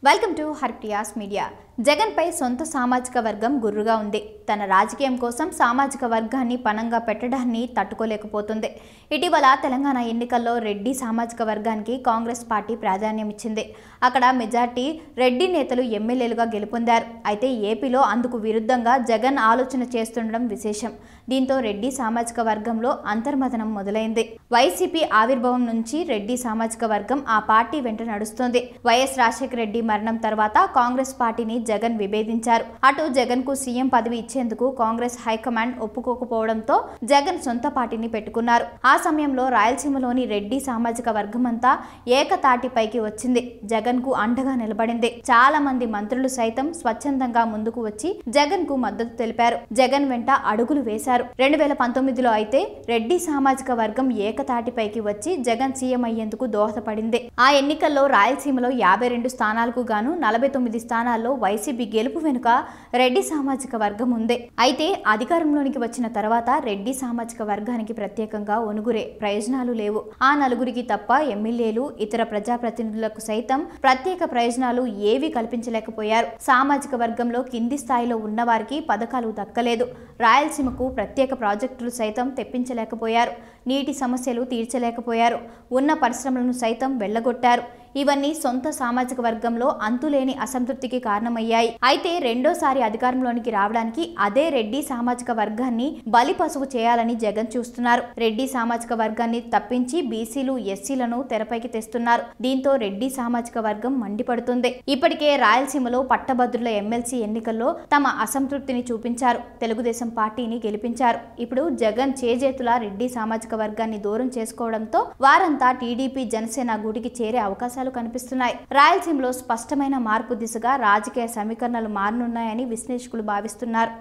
Welcome to Harpriya's media. Jagan పై సొంత సామాజిక వర్గం గుర్రుగా ఉంది. తన రాజకీయం కోసం సామాజిక వర్గాన్ని పణంగా పెట్టడాన్ని తట్టుకోలేకపోతుంది. ఇటీవల తెలంగాణ ఎన్నికల్లో రెడ్డి సామాజిక వర్గానికి కాంగ్రెస్ పార్టీ ప్రాధాన్యం ఇచ్చింది. అక్కడ మెజార్టీ రెడ్డి నేతలు ఎమ్మెల్యేలుగా గెలుపొందారు. అయితే ఏపీలో అందుకు విరుద్ధంగా జగన్ ఆలోచన చేస్తుండడం విశేషం. దీంతో రెడ్డి సామాజిక వర్గంలో అంతర్మథనం మొదలైంది. వైసీపీ ఆవిర్భావం నుంచి రెడ్డి సామాజిక వర్గం ఆ పార్టీ వెంట నడుస్తోంది. వైఎస్ రాజశేఖర రెడ్డి మరణం తర్వాత కాంగ్రెస్ పార్టీని జగన్ విభేదించారు. అటు జగన్ కు సీఎం పదవి ఇచ్చేందుకు కాంగ్రెస్ హైకమాండ్ ఒప్పుకోకపోవడంతో జగన్ సొంత పార్టీని పెట్టుకున్నారు. ఆ సమయంలో రాయలసీమలోని రెడ్డి సామాజిక వర్గమంతా ఏకతాటిపైకి వచ్చింది. జగన్ కు అండగా నిలబడింది. చాలా మంది మంత్రులు సైతం స్వచ్ఛందంగా ముందుకు వచ్చి జగన్ కు మద్దతు తెలిపారు. జగన్ వెంట అడుగులు వేశారు. 2019లో అయితే రెడ్డి సామాజిక వర్గం ఏకతాటిపైకి వచ్చి జగన్ సీఎం అయ్యేందుకు దోహదపడింది. ఆ ఎన్నికల్లో రాయలసీమలో 52 స్థానాలకు గాను 49 స్థానాల్లో వైసీపీ గెలుపు వెనుక రెడ్డి సామాజిక వర్గం ఉంది. అయితే అధికారంలోనికి వచ్చిన తర్వాత రెడ్డి సామాజిక వర్గానికి ప్రత్యేకంగా ఒనుగురే ప్రయోజనాలు లేవు. ఆ నలుగురికి తప్ప ఎమ్మెల్యేలు, ఇతర ప్రజాప్రతినిధులకు సైతం ప్రత్యేక ప్రయోజనాలు ఏవీ కల్పించలేకపోయారు. సామాజిక వర్గంలో కింది స్థాయిలో ఉన్న వారికి పథకాలు దక్కలేదు. రాయలసీమకు ప్రత్యేక ప్రాజెక్టులు సైతం తెప్పించలేకపోయారు. నీటి సమస్యలు తీర్చలేకపోయారు. ఉన్న పరిశ్రమలను సైతం వెళ్లగొట్టారు. ఇవన్నీ సొంత సామాజిక వర్గంలో అంతులేని అసంతృప్తికి కారణమయ్యాయి. అయితే రెండోసారి అధికారంలోనికి రావడానికి అదే రెడ్డి సామాజిక వర్గాన్ని బలిపశువు చేయాలని జగన్ చూస్తున్నారు. రెడ్డి సామాజిక వర్గాన్ని తప్పించి బీసీలు, ఎస్సీలను తెరపైకి తెస్తున్నారు. దీంతో రెడ్డి సామాజిక వర్గం మండిపడుతుంది. ఇప్పటికే రాయలసీమలో పట్టభద్రుల ఎమ్మెల్సీ ఎన్నికల్లో తమ అసంతృప్తిని చూపించారు. తెలుగుదేశం పార్టీని గెలిపించారు. ఇప్పుడు జగన్ చేజేతుల రెడ్డి సామాజిక వర్గాన్ని దూరం చేసుకోవడంతో వారంతా టీడీపీ, జనసేన గూటికి చేరే అవకాశాలు కనిపిస్తున్నాయి. రాయలసీమలో స్పష్టమైన మార్పు దిశగా రాజకీయ సమీకరణలు మారనున్నాయని విశ్లేషకులు భావిస్తున్నారు.